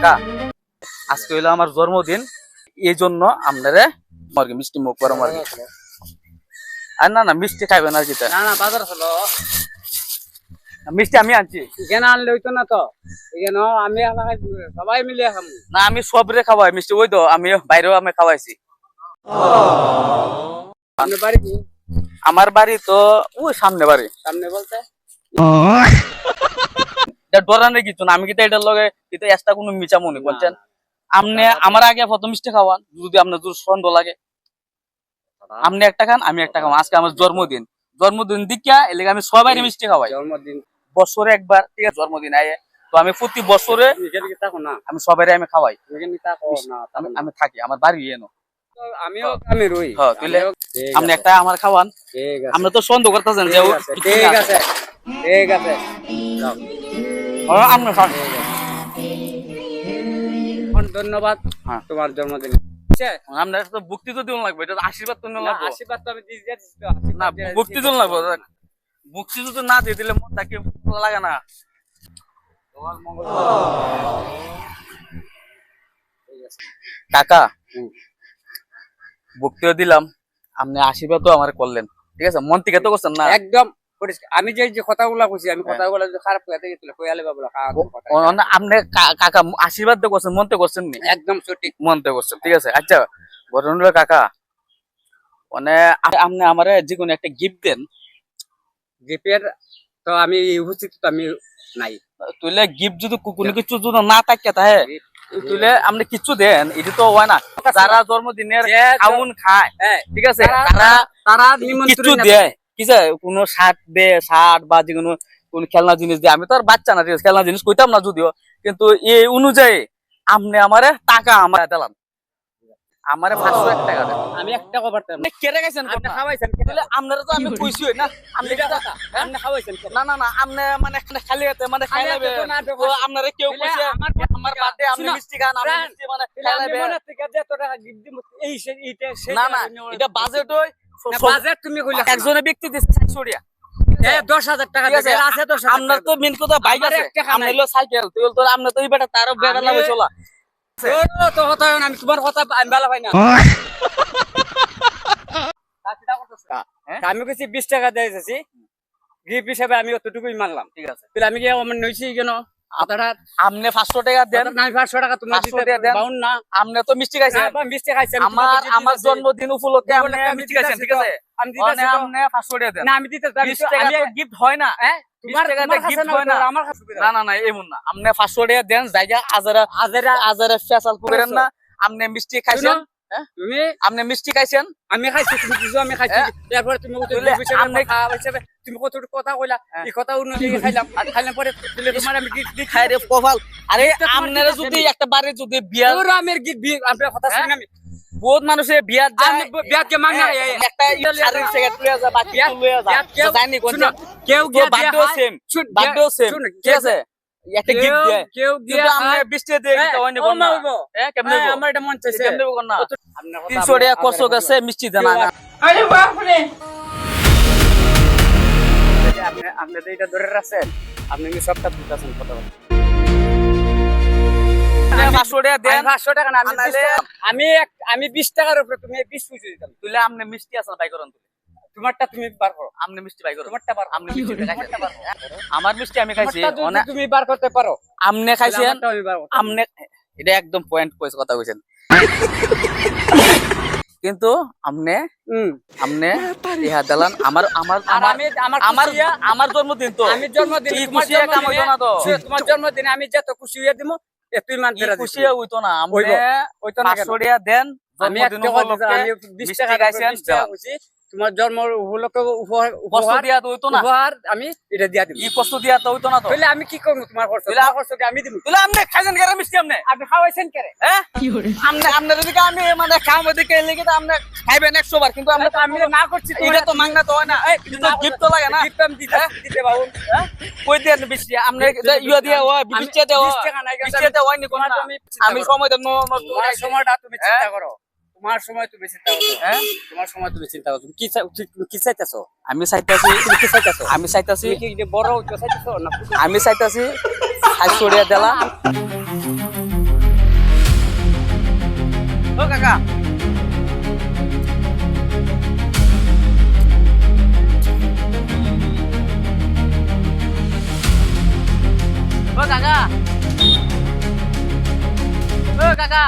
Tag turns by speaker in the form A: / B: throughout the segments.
A: কাকা আজকে হইলো আমার জন্মদিন, এই জন্য আপনারে মিষ্টি মুখ করাম আর কি। আর না না মিষ্টি খাইবেন আর কি।
B: না না বাজার হলো
A: মিষ্টি আমি আনছি।
B: এখানে আনলে হইতো না তো, এখানে আমি এলাকায় সবাই মিলে খাবো
A: না আমি সবরে খাওয়াই মিষ্টি, ওই তো আমি বাইরেও আমি খাওয়াইছি।
B: আপনার বাড়ি কি?
A: আমার বাড়ি তো ওই সামনে বাড়ি।
B: সামনে বলতে
A: ডরানোর কিছু না, আমি কিন্তু এটার লগে কিন্তু এক্সট্রা কোনো মিচা মনে করছেন। আপনি আমার আগে প্রথম মিষ্টি খাওয়ান, যদি আপনার যদি সন্দেহ লাগে আপনি একটা খান আমি একটা খাওয়ান। আজকে আমার জন্মদিন, জন্মদিন দিকা এলাকা আমি সবাই মিষ্টি খাওয়াই
B: জন্মদিন
A: বছরে একবার, ঠিক আছে জন্মদিন আয়ে তো আমি প্রতি বছরে
B: থাকো না,
A: আমি সবাই আমি খাওয়াই।
B: আমি
A: আমি থাকি আমার বাড়ি এনো,
B: আমিও আমি রই।
A: হ্যাঁ তুইলে আপনি একটা আমার খাওয়ান।
B: ঠিক আছে
A: আপনি তো সন্দেহ করতেছেন যে
B: ঠিক আছে ঠিক আছে
A: আপনি খান।
B: ধন্যবাদ
A: হ্যাঁ।
B: তোমার জন্মদিন।
A: আপনার তো ভক্তি তো দিন লাগবে, এটা আশীর্বাদ তো লাগবে।
B: আশীর্বাদ তো আমি দিয়ে
A: না ভক্তি তো লাগবে, ভক্তি তো না দিয়ে দিলে মন তাকে লাগে না। কাকা ভক্তিও দিলাম, আপনি আশীর্বাদও আমার করলেন, ঠিক আছে মন থেকে তো করছেন না
B: একদম পরিষ্কার। আমি যে কথাগুলা কইছি, আমি কথাগুলা যদি খারাপ করে থাকি তাহলে কইয়ালে বাবলা
A: আপনি কাকা আশীর্বাদ তো করছেন, মনতে করছেন নি?
B: একদম সঠিক
A: মনতে করছেন, ঠিক আছে। আচ্ছা ঘটনা কাকা মানে আপনি আমারে যে কোনো একটা গিফট দেন।
B: গিফটের তো আমি উপস্থিত তো আমি নাই,
A: তুইলে গিফট যদি কোনো কিছু যদি না থাকে তাহে তুইলে আপনি কিছু দেন, এটা তো হয় না। যারা জন্মদিনের খাউন খায়, ঠিক আছে,
B: তারা
A: কিছু দেয়, ঠিক আছে, কোনো শার্ট দে, শার্ট বা যে কোনো খেলনা জিনিস দেয়। আমি তো আর বাচ্চা না, ঠিক আছে, খেলনা জিনিস কইতাম না যদিও, কিন্তু এই অনুযায়ী আপনি আমারে টাকা আমার দিলাম, আমারে 501 টাকা দেন।
B: আমি একটা কভার
A: আপনি কেটে গেছেন,
B: আপনি খাওয়াইছেন
A: তাহলে আপনারা তো আমি কইছি না আপনি
B: আপনি খাওয়াইছেন
A: না না না আপনি মানে খালি হাতে মানে খাই নেবে তো আপনারা কেউ কইছে আমার বার্থডে আপনি মিষ্টি খান, আমি মিষ্টি মানে খাই নেবে।
B: মনে থেকে যে এত টাকা গিফট দিব এই এইটা
A: না না এটা বাজেট হই,
B: বাজেট তুমি কইলা
A: একজনের ব্যক্তি দিছে 700 টাকা,
B: 10,000 টাকা দিছে আছে 10,000
A: আপনার তো মেন কথা বাইক আছে, আপনি হলো সাইকেল, তুই তো আপনি তো এই বেটা তারও বেটা লাগে চলা
B: তো কথা আমি তোমার কথা আমি ভালো পাই না। আমি কইছি 20 টাকা দিয়েছি গিফট হিসেবে, আমি অতটুকুই মানলাম, ঠিক আছে। তাহলে আমি কি আমার নইছি কেন আপনারা?
A: আপনি 500 টাকা দেন,
B: আমি 500 টাকা তোমরা দিতে বাউন না।
A: আপনি তো মিষ্টি খাইছেন,
B: মিষ্টি খাইছেন
A: আমার জন্মদিন উপলক্ষে আপনি মিষ্টি খাইছেন, ঠিক আছে,
B: আমি দিতেছি
A: আপনি 500 টাকা দেন।
B: না আমি দিতে
A: 20 টাকা তো গিফট হয় না,
B: তোমার
A: গিফট হয় না
B: আমার কাছে
A: না না না এমন না। আপনি 500 টাকা দেন, জায়গা আজারা ফেসাল করেন না। আপনি মিষ্টি খাইছেন,
B: তুমি
A: আপনি মিষ্টি খাইছেন,
B: আমি খাইছি, তুমি কিছু আমি খাইছি, তারপরে তুমি তুমি কতটুকু কথা কইলা, এই কথা অনুযায়ী খাইলাম, আর খাইলাম পরে তোমার আমি গিফট
A: খাই রে কপাল। আরে আপনারা যদি একটা বারে যদি বিয়া
B: আমি গিফট আপনার কথা শুনি আমি
A: বহুত মানুষের বিয়াত যায়,
B: বিয়াত কে মাংনা
A: একটা শাড়ির সেকেট লইয়া যা বাকি লইয়া যা জানি কোন
B: কেউ
A: বার্থডে সেম, বার্থডে সেম, ঠিক আছে, একটা গিফট দেয়
B: কেউ
A: কিন্তু আপনি 20 টাকা দিয়ে দিতে হয় না কোন না, কেমনে
B: আমার এটা মন চাইছে
A: কেমনে কোন না 300 টাকা কষ্ট গেছে মিষ্টি দেন।
B: আরে বাপ রে আপনি তো এটা ধরে রাখছেন, আপনি কি সবটা বুঝতেছেন কথা বলেন।
A: 500 টাকা দেন,
B: 500 টাকা না আমি 20 টাকার উপরে তুমি 20 পয়সা দিতাম।
A: তুইলে আপনি মিষ্টি আছে বাই করেন,
B: তোমারটা তুমি বার করো,
A: আপনি মিষ্টি বাই করো,
B: তোমারটা বার
A: আপনি মিষ্টি খাইছেন, আমার মিষ্টি আমি খাইছি,
B: তুমি বার করতে পারো,
A: আপনি খাইছেন,
B: আমি বার করতে
A: আপনি এটা একদম পয়েন্ট কইছ কথা কইছেন, কিন্তু আপনি ইহা দিলেন আমার আমার আমার জন্মদিন তো
B: আমি জন্মদিন
A: খুশি কাম হইতো না তো,
B: তোমার জন্মদিন আমি যত খুশি হয়ে দিমু তুই মানতে রাজি,
A: খুশি হইতো না। আপনি 500 টাকা দেন,
B: আমি 20 টাকা খাইছেন, তোমার জন্ম উপলক্ষে উপহার দিয়া তো হইতো না, উপহার আমি এটা দিয়া দিব,
A: ই কষ্ট দিয়া তো হইতো না তো,
B: তাহলে আমি কি করব? তোমার খরচ আমি দিব,
A: তাহলে আপনি খাইছেন কেন মিষ্টি? আপনি
B: খাওয়াইছেন কেন?
A: কি করে আপনি যদি আমি মানে খাওয়া দিকে লেগে তো আপনি খাইবেন 100 বার, কিন্তু
B: আমি না করছি,
A: এটা তো মাংনা তো হয় না, এটা তো গিফট তো লাগে না,
B: গিফট আমি দিতে পাবো
A: কই দেন মিষ্টি আপনি ইয়া দিয়া হয় 20 টাকা দেওয়া
B: 20 টাকা নাই,
A: 20 টাকা হয় নি কোন না, আমি সময় দেন
B: তোমার সময়টা তুমি চিন্তা করো, তোমার সময় তুমি চিন্তা করো, তোমার সময় তুমি চিন্তা করো, কি চাইতেছো?
A: আমি চাইতাছি,
B: তুমি কি চাইতেছো?
A: আমি চাইতাছি
B: কি বড় চাইতেছো না?
A: আমি চাইতাছি 500 টাকা দিলা ও কাকা ও কাকা ও কাকা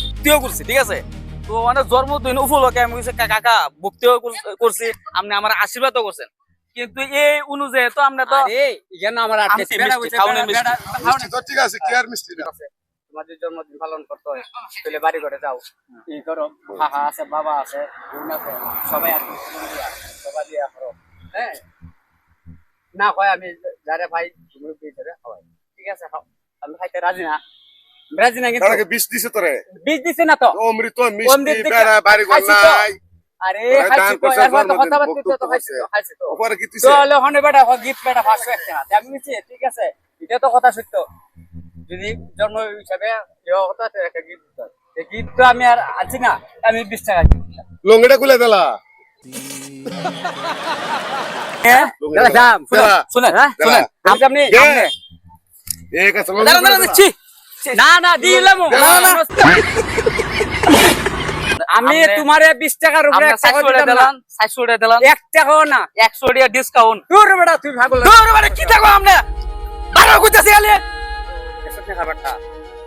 A: ভক্তিও করছি ঠিক আছে তো মানে জন্মদিন উপলক্ষে আমি কইছি কাকা ভক্তিও করছি আপনি আমার আশীর্বাদও করছেন কিন্তু এই অনুযায়ী তো আমরা তো
B: আরে ইয়া না আমার আটকে
A: আমটি মিষ্টি, খাওনের মিষ্টি।
C: মিষ্টি তো ঠিক আছে কি আর মিষ্টি না
B: তোমাদের জন্মদিন পালন করতে হয় তাহলে বাড়ি ঘরে যাও ই করো কাকা আছে বাবা আছে বোন আছে সবাই আর সবাই দিয়া করো হ্যাঁ না হয় আমি যারে ভাই তুমি দিয়ে খাওয়াই ঠিক আছে খাও আমি খাইতে রাজি না কিন্তু
C: তাকে বিষ দিছে তোরে
B: বীজ দিছে না তো
C: অমৃত মিষ্টি
B: অমৃত দিকে
C: বেড়া বাড়ি ঘর
B: খাইছি তো।
C: নাই
B: আরে
C: ওরা
B: খাইছি তো
C: দান করছে,
B: এরপর তো
C: জন্মদিন
B: কথা
C: ভোগ
B: বলতে তো
C: তো
B: খাইছি তো খাইছি তো
C: ওপরে কি দিছে
B: চলে হনে বেটা গিফট বেটা 501 টাকা আমি নিছি ঠিক আছে এটা তো কথা সত্য যদি জন্ম হিসাবে এও কথা তো একটা গিফট দিতে হয়। এই গিফট তো আমি আর আছি না আমি 20 টাকা gift দিলাম।
C: লঙ্গিটা খুলে দিলা
B: হ্যাঁ
C: লঙ্গিটা
B: দাদা দাম
C: দিলা।
A: শুনেন
B: হ্যাঁ
C: দাদা।
B: শুনেন আপনি
C: দে।
B: আপনি
C: এক আছে
A: দাঁড়ান দাঁড়ান দিচ্ছি
B: না না দিলাম
C: না, না।
B: আমি
A: আপনি-
B: তোমারে 20 টাকার উপরে
A: আমরা
B: 1 টাকা
A: 60 টাকা
B: দিলাম
A: দিলাম 60 টাকা দিলাম
B: 1 টাকাও না
A: 100 টাকা ডিসকাউন্ট
B: দূর বেটা তুই ভাগল
A: দূর মানে কি থাকো আপনি বারো কইতাছি আলে
B: 100 টাকা বাটা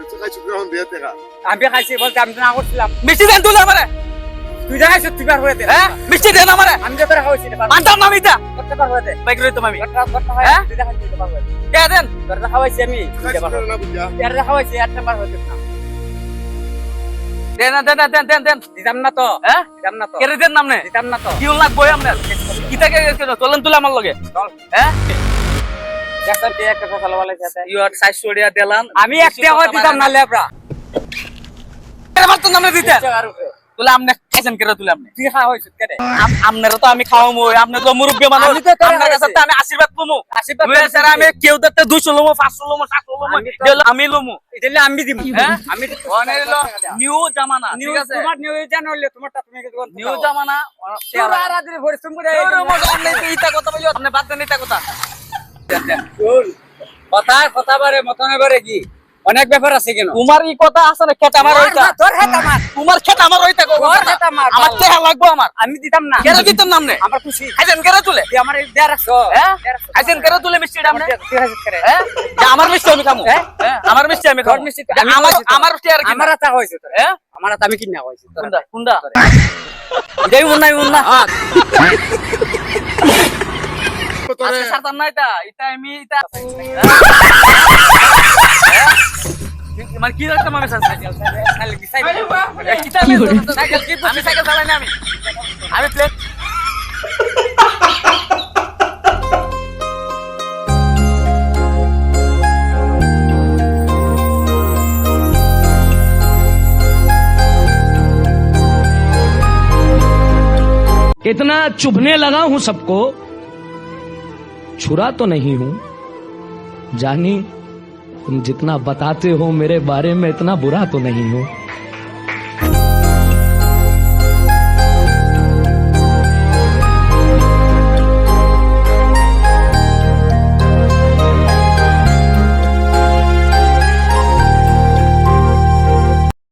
C: তুই খাইছিস গ্রহণ দিয়ে টাকা
B: আমি খাইছি বলতে আমি তো না করছিলাম
A: মিষ্টি দেন তুলে আমারে
B: তুই দেখাইছ তুই বার করে দে
A: হ্যাঁ মিষ্টি দেন আমারে
B: আমি যে করে খাওয়াইছি রে
A: মানতাম না আমি এটা
B: করতে পারবো দে
A: বাইক রইতো আমি
B: করতে হয়
A: হ্যাঁ?
B: তুই দেখাইছি তো পারবো
A: কে দেন
B: করতে খাওয়াইছি আমি
C: খাইছিস না বুঝা
B: এর খাওয়াইছি একটা বার হইতে না
A: দেন দেন দেন দেন দেন
B: দিতাম না তো
A: হ্যাঁ
B: দিতাম না তো
A: কেরে দেন নামনে
B: দিতাম না তো
A: কি লাগবো আপনার কি থেকে চলেন তুলে আমার লগে
B: চল
A: হ্যাঁ
B: দেখছেন কি একটা কথা বলে সাথে
A: ইউ আর 60 টাকা দিলাম
B: আমি 1 টাকা দিতাম না লেবরা
A: আমার তো নামে দিতেন
B: টাকার উপরে
A: তুলে আপনি খাইছেন কেরে তুলে আপনি
B: তুই খাওয়াইছ কেটে
A: আপনারা তো আমি খাওয়ামু আপনি তো মুরব্বী মানুষ
B: আমি তো তোরে
A: আপনার কাছে
B: খাওয়াইছি।
A: তো আমি আশীর্বাদ লমু
B: আশীর্বাদ
A: লুয়ে স্যার আমি কেউ দেখতে 200 লমু 500 লমু 700 লমু
B: আমি তো-
A: দিলে আমি লমু
B: এটালে আমি দিব
A: হ্যাঁ?
B: আমি
A: অনেক নিউ জামানা ঠিক
B: নিউজ
A: আছে
B: তোমার নিউজ জানলে তোমারটা তুমি কি করতে
A: নিউ জামানা
B: তোরা রাতে পরিশ্রম করে
A: আপনি তো ইটা কথা বলি আপনি বাদ দেন ইটা কথা
B: শুন কথা বারে মতনে বারে কি অনেক ব্যাপার আছে কেন
A: তোমার এই কথা আছে না খেত আমার ওইটা
B: তোর হাত আমার
A: তোমার খেত আমার ওইটা গো
B: তোর খেত আমার,
A: আমার
B: বাবা।
A: টেহা লাগবো আমার
B: আমি দিতাম না
A: কেন দিতাম নামনে
B: আমার খুশি
A: খাইছেন কেন তুলে
B: তুই আমার দেয়া রাখছো
A: হ্যাঁ খাইছেন কেন তুলে মিষ্টি আপনি হ্যাঁ যে আমার মিষ্টি আমি খামু
B: হ্যাঁ?
A: হ্যাঁ আমার মিষ্টি আমি
B: তোর
A: খামু
B: মিষ্টি
A: যে
B: আমি
A: আমার
B: খাওয়াইছি তো।
A: আমার টেয়ার কি
B: আমার আতা হইছে তোর
A: হ্যাঁ
B: আমার আতা আমি কিনা হইছে তোর
A: কুন্ডা কুন্ডা এটাই মুন্না
C: তোরে
A: আজকে সারতাম না এটা এটা আমি এটা মানে কি রাখতাম আমি সাইকেল
B: খালি কি সাইকেল
A: সাইকেল কি আমি সাইকেল চালাই না আমি প্লেট
D: इतना चुभने लगा हूं सबको छुरा तो नहीं हूं जानी तुम जितना बताते हो मेरे बारे में इतना बुरा तो नहीं हूं